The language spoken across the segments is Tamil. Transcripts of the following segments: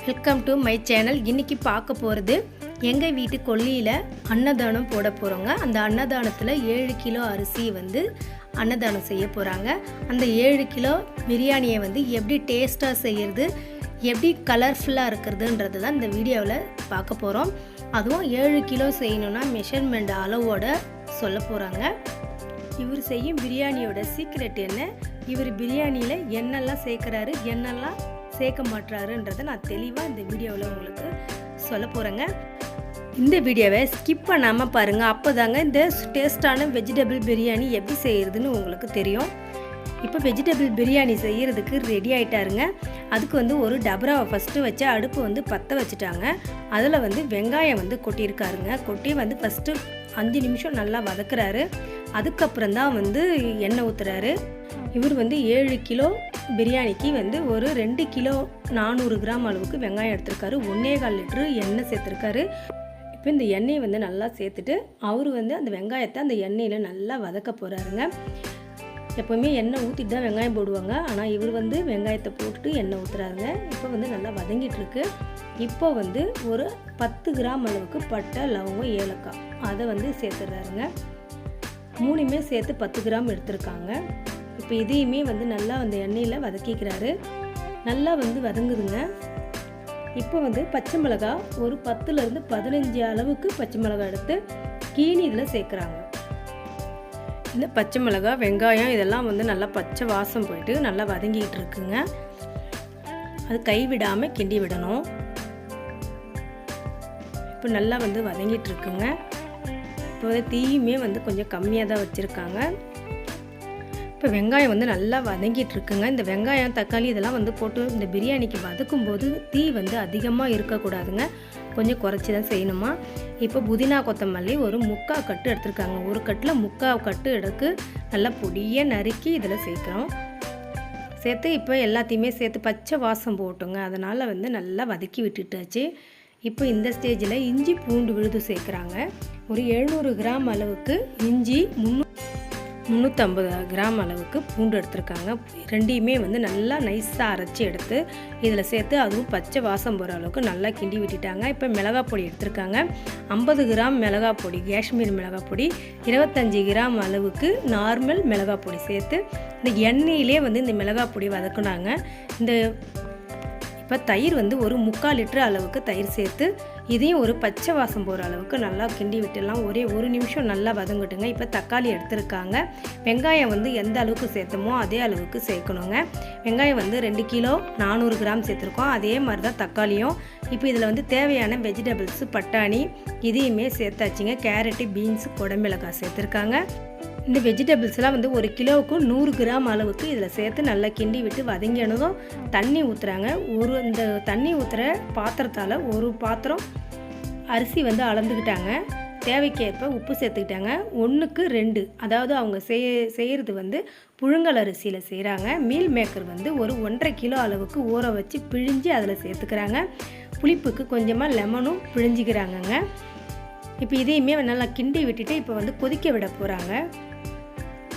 Welcome to my channel. இன்றைக்கி பார்க்க போகிறது எங்கள் வீட்டு கொல்லியில் அன்னதானம் போட போகிறோங்க. அந்த அன்னதானத்தில் 7 கிலோ அரிசி அன்னதானம் செய்ய போகிறாங்க. அந்த 7 கிலோ பிரியாணியை எப்படி டேஸ்ட்டாக செய்கிறது, எப்படி கலர்ஃபுல்லாக இருக்கிறதுன்றது தான் இந்த வீடியோவில் பார்க்க போகிறோம். அதுவும் 7 கிலோ செய்யணுன்னா மெஷர்மெண்ட் அளவோட சொல்ல போகிறாங்க. இவர் செய்யும் பிரியாணியோட சீக்ரெட் என்ன, இவர் பிரியாணியில் என்னெல்லாம் சேர்க்குறாரு, என்னெல்லாம் சேர்க்க மாட்டாருன்றதை நான் தெளிவாக இந்த வீடியோவில் உங்களுக்கு சொல்ல போகிறேங்க. இந்த வீடியோவை ஸ்கிப் பண்ணாமல் பாருங்கள். அப்போ தாங்க இந்த டேஸ்டான வெஜிடபிள் பிரியாணி எப்படி செய்கிறதுன்னு உங்களுக்கு தெரியும். இப்போ வெஜிடபிள் பிரியாணி செய்கிறதுக்கு ரெடி ஆகிட்டாருங்க. அதுக்கு ஒரு டபராவை ஃபஸ்ட்டு வச்சு அடுப்பு பற்ற வச்சுட்டாங்க. அதில் வெங்காயம் கொட்டியிருக்காருங்க. கொட்டி ஃபஸ்ட்டு 5 நிமிஷம் நல்லா வதக்குறாரு. அதுக்கப்புறம் தான் எண்ணெய் ஊற்றுறாரு. இவர் 7 கிலோ பிரியாணிக்கு ஒரு 2 கிலோ 400 கிராம் அளவுக்கு வெங்காயம் எடுத்திருக்காரு. 1.25 லிட்டரு எண்ணெய் சேர்த்துருக்காரு. இப்போ இந்த எண்ணெயை நல்லா சேர்த்துட்டு அவர் அந்த வெங்காயத்தை அந்த எண்ணெயில் நல்லா வதக்க போகிறாருங்க. எப்போவுமே எண்ணெய் ஊற்றிட்டு தான் வெங்காயம் போடுவாங்க. ஆனால் இவர் வெங்காயத்தை போட்டுட்டு எண்ணெய் ஊற்றுறாருங்க. இப்போ நல்லா வதங்கிட்டுருக்கு. இப்போ ஒரு 10 கிராம் அளவுக்கு பட்டை, லவங்கம், ஏலக்காய் அதை சேர்த்துடுறாருங்க. 3மே சேர்த்து 10 கிராம் எடுத்திருக்காங்க. இப்போ இதையுமே நல்லா அந்த எண்ணெயில் வதக்கிக்கிறாரு. நல்லா வதங்குதுங்க. இப்போ பச்சை மிளகா ஒரு 10லேருந்து 15 அளவுக்கு பச்சை மிளகா எடுத்து கீனி இதில் சேர்க்குறாங்க. இந்த பச்சை மிளகா, வெங்காயம் இதெல்லாம் நல்லா பச்சை வாசம் போயிட்டு நல்லா வதங்கிக்கிட்டு இருக்குங்க. அது கைவிடாமல் கிண்டி விடணும். இப்போ நல்லா வதங்கிட்டு இருக்குங்க. இப்போ தீயுமே கொஞ்சம் கம்மியாக தான் வச்சுருக்காங்க. இப்போ வெங்காயம் நல்லா வதங்கிட்டு இருக்குங்க. இந்த வெங்காயம், தக்காளி இதெல்லாம் போட்டு இந்த பிரியாணிக்கு வதக்கும்போது தீ அதிகமாக இருக்கக்கூடாதுங்க, கொஞ்சம் குறைச்சி தான் செய்யணுமா. இப்போ புதினா, கொத்தமல்லி ஒரு 3/4 கட்டு எடுத்துருக்காங்க. ஒரு கட்டில் 3/4 கட்டு எடுத்து நல்லா பொடியாக நறுக்கி இதில் சேர்க்குறோம். சேர்த்து இப்போ எல்லாத்தையுமே சேர்த்து பச்சை வாசம் போட்டுங்க. அதனால் நல்லா வதக்கி விட்டுட்டாச்சு. இப்போ இந்த ஸ்டேஜில் இஞ்சி பூண்டு விழுது சேர்க்குறாங்க. ஒரு 700 கிராம் அளவுக்கு இஞ்சி, 350 கிராம் அளவுக்கு பூண்டு எடுத்துருக்காங்க. ரெண்டையுமே நல்லா நைஸாக அரைச்சி எடுத்து இதில் சேர்த்து அதுவும் பச்சை வாசம் போகிற அளவுக்கு நல்லா கிண்டி விட்டுட்டாங்க. இப்போ மிளகாய் பொடி எடுத்துருக்காங்க. 50 கிராம் மிளகாய் பொடி, காஷ்மீர் மிளகாய் பொடி, 25 கிராம் அளவுக்கு நார்மல் மிளகாய் பொடி சேர்த்து இந்த எண்ணெயிலே இந்த மிளகாய் பொடி வதக்குனாங்க. இந்த இப்போ தயிர் ஒரு 3/4 லிட்டர் அளவுக்கு தயிர் சேர்த்து இதையும் ஒரு பச்சை வாசம் போகிற அளவுக்கு நல்லா கிண்டி விட்டுடலாம். ஒரே 1 நிமிஷம் நல்லா வதங்கட்டுங்க. இப்போ தக்காளி எடுத்துருக்காங்க. வெங்காயம் எந்த அளவுக்கு சேர்த்தமோ அதே அளவுக்கு சேர்க்கணுங்க. வெங்காயம் 2 கிலோ 400 கிராம் சேர்த்துருக்கோம். அதே மாதிரி தான் தக்காளியும். இப்போ இதில் தேவையான வெஜிடபிள்ஸு, பட்டாணி இதையுமே சேர்த்தாச்சுங்க. கேரட்டு, பீன்ஸு, குடமிளகாய் சேர்த்துருக்காங்க. இந்த வெஜிடபிள்ஸ்லாம் 1 கிலோவுக்கு 100 கிராம் அளவுக்கு இதில் சேர்த்து நல்லா கிண்டி விட்டு வதங்கினதும் தண்ணி ஊற்றுறாங்க. இந்த தண்ணி ஊற்றுற பாத்திரத்தால் ஒரு பாத்திரம் அரிசி அளந்துக்கிட்டாங்க. தேவைக்கேற்ப உப்பு சேர்த்துக்கிட்டாங்க. 1க்கு 2, அதாவது அவங்க செய்கிறது புழுங்கல் அரிசியில் செய்கிறாங்க. மீல் மேக்கர் ஒரு 1.5 கிலோ அளவுக்கு ஊற வச்சு பிழிஞ்சு அதில் சேர்த்துக்கிறாங்க. புளிப்புக்கு கொஞ்சமாக லெமனும் பிழிஞ்சிக்கிறாங்கங்க. இப்போ இதையுமே நல்லா கிண்டி விட்டுட்டு இப்போ கொதிக்க விட போகிறாங்க.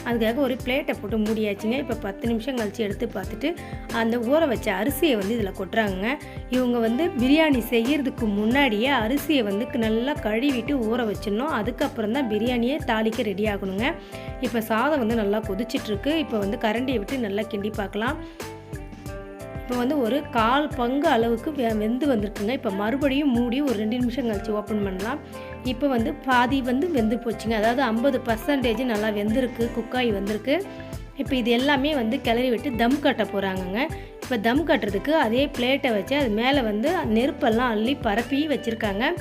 அதுக்காக ஒரு பிளேட்டை போட்டு மூடியாச்சுங்க. இப்போ 10 நிமிஷம் கழித்து எடுத்து பார்த்துட்டு அந்த ஊற வச்ச அரிசியை இதில் கொட்டுறாங்க. இவங்க பிரியாணி செய்கிறதுக்கு முன்னாடியே அரிசியை நல்லா கழுவிட்டு ஊற வச்சிடணும். அதுக்கப்புறம் தான் பிரியாணியை தாளிக்க ரெடி ஆகணுங்க. இப்போ சாதம் நல்லா கொதிச்சிட்ருக்கு. இப்போ கரண்டியை விட்டு நல்லா கிண்டி பார்க்கலாம். இப்போ ஒரு 1/4 பங்கு அளவுக்கு வெந்து வந்திருக்குங்க. இப்போ மறுபடியும் மூடி ஒரு 2 நிமிஷம் கழித்து ஓப்பன் பண்ணலாம். இப்போ பாதி வெந்து போச்சுங்க. அதாவது 50% நல்லா வெந்திருக்கு, குக்காய் வந்திருக்கு. இப்போ இது எல்லாமே கிளறி விட்டு தம் கட்ட போகிறாங்கங்க. இப்போ தம் கட்டுறதுக்கு அதே பிளேட்டை வச்சு அது மேலே நெருப்பெல்லாம் அள்ளி பரப்பி வச்சுருக்காங்க.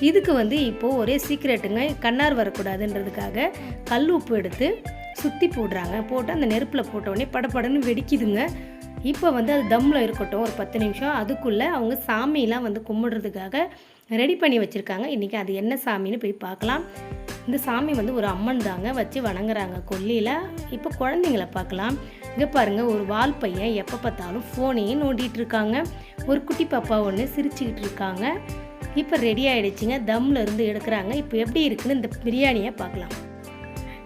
இதுக்கு இப்போது ஒரே சீக்ரெட்டுங்க, கண்ணார் வரக்கூடாதுன்றதுக்காக கல் உப்பு எடுத்து சுற்றி போடுறாங்க. போட்டு அந்த நெருப்பில் போட்டோடனே படப்படன்னு வெடிக்குதுங்க. இப்போ அது தம்மில் இருக்கட்டும் ஒரு 10 நிமிஷம். அதுக்குள்ளே அவங்க சாமியெலாம் கும்பிடுறதுக்காக ரெடி பண்ணி வச்சுருக்காங்க. இன்றைக்கி அது என்ன சாமின்னு போய் பார்க்கலாம். இந்த சாமி ஒரு அம்மன் தாங்க வச்சு வணங்குறாங்க கொல்லியில். இப்போ குழந்தைங்கள பார்க்கலாம். இங்கே பாருங்கள், ஒரு வால் பையன் எப்போ பார்த்தாலும் ஃபோனையே நோண்டிகிட்டு இருக்காங்க. ஒரு குட்டி பாப்பா ஒன்று சிரிச்சுக்கிட்டு இருக்காங்க. இப்போ ரெடி ஆகிடுச்சிங்க. தம்மில் இருந்து எடுக்கிறாங்க. இப்போ எப்படி இருக்குன்னு இந்த பிரியாணியை பார்க்கலாம்.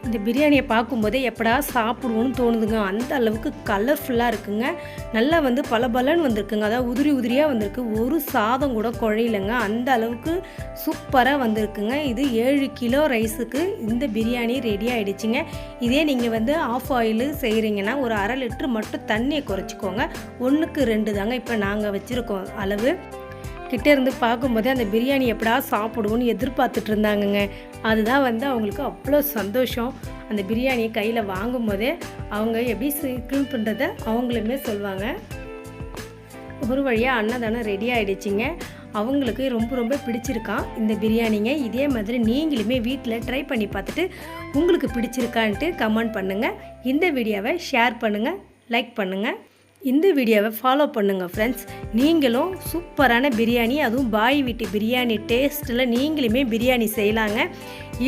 இந்த பிரியாணியை பார்க்கும்போதே எப்படா சாப்பிடுவோன்னு தோணுதுங்க. அந்த அளவுக்கு கலர்ஃபுல்லாக இருக்குங்க. நல்லா வந்து பலபலன்னு வந்திருக்குங்க. அதாவது உதிரி உதிரியாக வந்திருக்கு. ஒரு சாதம் கூட குழையிலங்க. அந்த அளவுக்கு சூப்பராக வந்திருக்குங்க. இது 7 கிலோ ரைஸுக்கு இந்த பிரியாணி ரெடி ஆகிடுச்சிங்க. இதே நீங்கள் வந்து ஆஃப் ஆயில் செய்கிறீங்கன்னா ஒரு 1/2 லிட்டரு மட்டும் தண்ணியை குறைச்சிக்கோங்க. 1க்கு 2 தாங்க இப்போ நாங்கள் வச்சுருக்கோம் அளவு. கிட்டே இருந்து பார்க்கும்போதே அந்த பிரியாணி எப்படா சாப்பிடுவோன்னு எதிர்பார்த்துட்டு இருந்தாங்கங்க. அதுதான் வந்து அவங்களுக்கு அவ்வளோ சந்தோஷம். அந்த பிரியாணியை கையில் வாங்கும் போதே அவங்க எப்படி க்ளீன் பண்ணுறதை அவங்களுமே சொல்லுவாங்க. ஒரு வழியாக அன்னதானம் ரெடி ஆகிடுச்சிங்க. அவங்களுக்கு ரொம்ப ரொம்ப பிடிச்சிருக்கான் இந்த பிரியாணிங்க. இதே மாதிரி நீங்களுமே வீட்டில் ட்ரை பண்ணி பார்த்துட்டு உங்களுக்கு பிடிச்சிருக்கான்ட்டு கமெண்ட் பண்ணுங்கள். இந்த வீடியோவை ஷேர் பண்ணுங்கள், லைக் பண்ணுங்கள். இந்த வீடியோவை ஃபாலோ பண்ணுங்கள் ஃப்ரெண்ட்ஸ். நீங்களும் சூப்பரான பிரியாணி, அதுவும் பாய் வீட்டு பிரியாணி டேஸ்ட்டில் நீங்களுமே பிரியாணி செய்யலாங்க.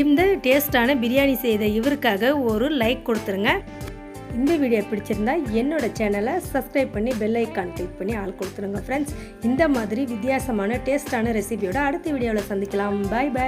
இந்த டேஸ்ட்டான பிரியாணி செய்த இவருக்காக ஒரு லைக் கொடுத்துருங்க. இந்த வீடியோ பிடிச்சிருந்தா என்னோட சேனலை சப்ஸ்கிரைப் பண்ணி பெல் ஐக்கான் கிளிக் பண்ணி ஆள் கொடுத்துருங்க ஃப்ரெண்ட்ஸ். இந்த மாதிரி வித்தியாசமான டேஸ்ட்டான ரெசிபியோட அடுத்த வீடியோவில் சந்திக்கலாம். பாய் பாய்.